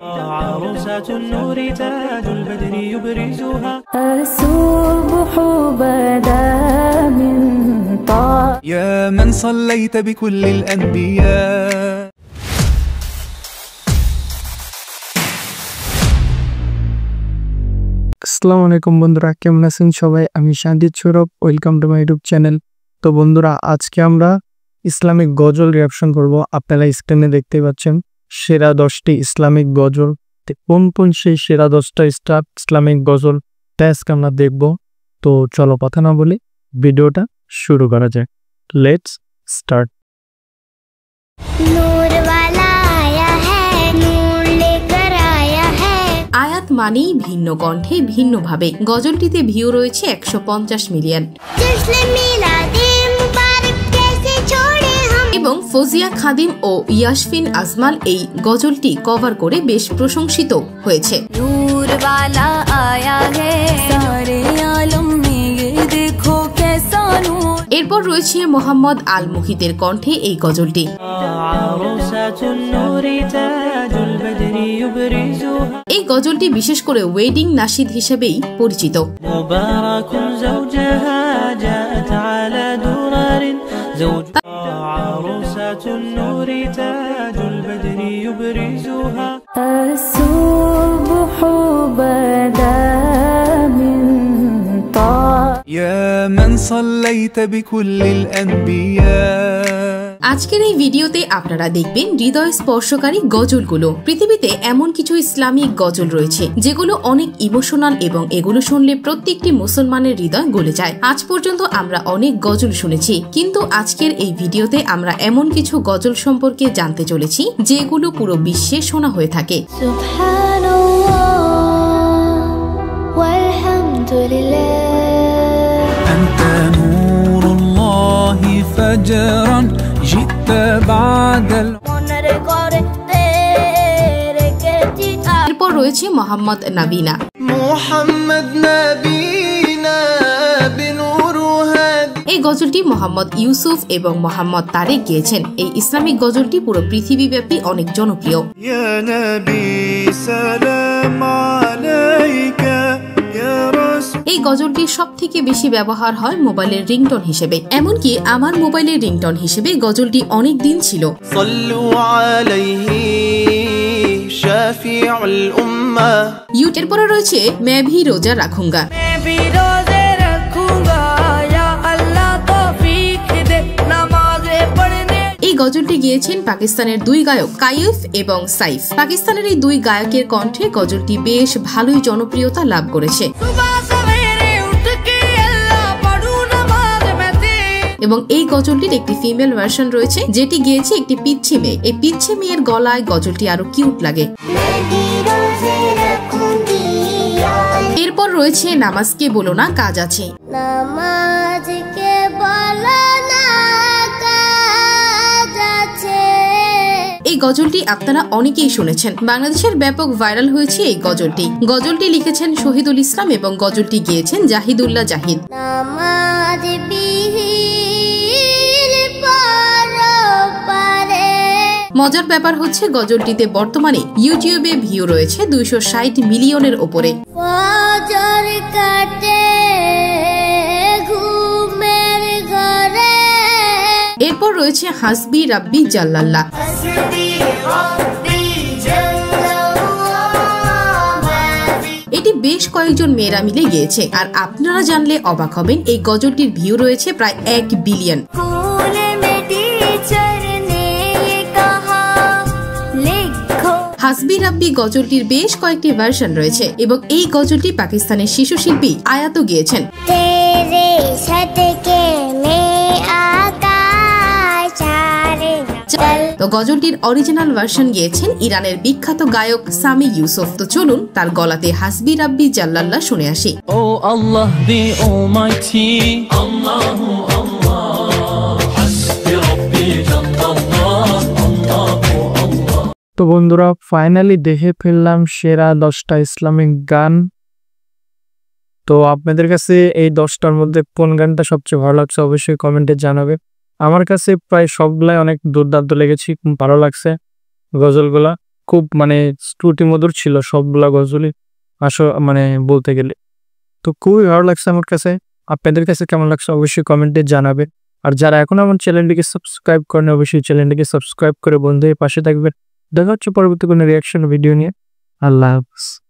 عروسة النور تاج البدر يبرزها الصبح بدا من طال يا من صليت بكل الأنبياء আসসালামু আলাইকুম বন্ধুরা, কেমন আছেন সবাই? আমি শান্তিত Sourav, welcome to my YouTube channel. তো বন্ধুরা, আজকে আমরা ইসলামিক গজল রিঅ্যাকশন করব। আপনারা স্ক্রিনে দেখতে পাচ্ছেন সেরা 10টি ইসলামিক গজল। কোন কোন সেই সেরা 10টা ইসলামিক গজল তা আজকে আমরা দেখব। তো চলো কথা না বলি ভিডিওটা শুরু করা যায়। Let's start. नूर वाला आया है, नूर लेकर आया है। আয়াত মানেই ভিন্ন কণ্ঠে ভিন্নভাবে। গজলটিতে ভিউ রয়েছে 150 মিলিয়ন जश्न मिलादे मुबारक कैसे छोड़े हम। এবং ফজিয়া খাদিম ও ইয়াসফিন আজমাল এই গজলটি কভার করে বেশ প্রশংসিত হয়েছে। नूर वाला आया है, सारे आलम में ये देखो कैसा नूर। এরপর রয়েছে মোহাম্মদ আল মুহিতের কণ্ঠে এই গজলটি। عروسة النور تاج البدر يبرزها এই গজলটি বিশেষ করে ওয়েডিং নাশিদ হিসেবেই পরিচিত। مبارك زوجها جاءت على درر زوج عروسة النور تاج البدر يبرزها الصبح بدا من طال يا من صليت بكل الأنبياء আজকের এই ভিডিওতে আপনারা দেখবেন হৃদয় স্পর্শকারী গজলগুলো। পৃথিবীতে এমন কিছু ইসলামিক গজল রয়েছে যেগুলো অনেক ইমোশনাল এবং এগুলো শুনলে প্রত্যেকটি মুসলমানের হৃদয় গলে যায়। আজ পর্যন্ত আমরা অনেক গজল শুনেছি, কিন্তু আজকের এই ভিডিওতে আমরা এমন কিছু গজল সম্পর্কে জানতে চলেছি যেগুলো পুরো বিশ্বে শোনা হয়ে থাকে। सुब्हानल्लाह वल्हम्दुलिल्लाह। أنت نور الله فجرا جئت بعد মনের ঘরে তেরে কেচিটা এরপর রয়েছে মোহাম্মদ নাবিনা। محمد نبينا بنور هادي এই গজলটি মোহাম্মদ ইউসুফ এবং মোহাম্মদ তারেক গেয়েছেন। এই ইসলামিক গজলটি পুরো পৃথিবীব্যাপী অনেক জনপ্রিয়। يا نبي سلام عليك يا رسول এই গজলটি সব থেকে বেশি ব্যবহার হয় মোবাইলের রিংটোন হিসেবে। এমনকি আমার মোবাইলের রিংটোন হিসেবে গজলটি অনেক দিন ছিল। صلوا عليه شافع الأمة এরপরে রয়েছে मैं भी रोजा रखूंगा। এই গজলটি গেয়েছেন পাকিস্তানের দুই গায়ক কাইফ এবং সাইফ। পাকিস্তানের এই দুই গায়কের কণ্ঠে গজলটি বেশ ভালোই জনপ্রিয়তা লাভ করেছে এবং এই গজলটির একটি ফিমেল ভার্সন রয়েছে যেটি গেয়েছে একটি পিচ্ছি মেয়ে। এই পিচ্ছি মেয়ের গলায় গজলটি আরো কিউট লাগে। এরপর রয়েছে নামাজকে বলো না কাজ আছে। নামাজ কে বলো না কাজ আছে। এই গজলটি আপনারা অনেকেই শুনেছেন। বাংলাদেশের ব্যাপক ভাইরাল হয়েছে এই গজলটি। গজলটি লিখেছেন শহীদুল ইসলাম এবং গজলটি গেয়েছেন জাহিদুল্লাহ জাহিদ। নামাজ বিহীন পরপারে। মজার ব্যাপার হচ্ছে গজলটিতে বর্তমানে ইউটিউবে ভিউ রয়েছে 260 মিলিয়নের ওপরে। ফজর কাটে ঘুমের ঘরে। এরপর রয়েছে হাসবি রাব্বি জাল্লাল্লাহ। এটি বেশ কয়েকজন মেয়েরা মিলে গেয়েছে, আর আপনারা জানলে অবাক হবেন এই গজলটির ভিউ রয়েছে প্রায় 1 বিলিয়ন। स्कूल में टीचर ने ये कहा लिखो। হাসবি রাব্বি গজলটির বেশ কয়েকটি ভার্সন রয়েছে এবং এই গজলটি পাকিস্তানের শিশু শিল্পী আয়াতও গেয়েছেন। तेरे सदके में आकाश सारे चल। তো গজলটির অরিজিনাল ভার্সন গেয়েছেন ইরানের বিখ্যাত গায়ক সামি ইউসুফ। তো চলুন তার গলাতে হাসবি রাব্বি জাল্লাল্লাহ শুনে আসি। Oh Allah the Almighty Allahu Allah Hasbi Rabbi Jallallah Allahu Allah। তো বন্ধুরা, ফাইনালি দেখে ফেললাম সেরা 10টা ইসলামিক গান। তো আপনাদের কাছে এই 10টার মধ্যে কোন গানটা সবচেয়ে ভালো লাগছে অবশ্যই কমেন্টে জানাবে। আমার কাছে প্রায় সবগুলাই অনেক দুর্দান্ত লেগেছে, খুব ভালো লাগছে গজলগুলা। খুব মানে শ্রুতিমধুর ছিল সবগুলা গজলই মানে বলতে গেলে। তো খুবই ভালো লাগছে আমার কাছে। আপনাদের কাছে কেমন লাগছে অবশ্যই কমেন্টে জানাবেন। আর যারা এখন আমার চ্যানেলটিকে সাবস্ক্রাইব করেন অবশ্যই চ্যানেলটিকে সাবস্ক্রাইব করে বন্ধু হয়ে পাশে থাকবেন। দেখা হচ্ছে পরবর্তী কোনো রিয়াকশন ভিডিও নিয়ে। আল্লাহ হাফেজ।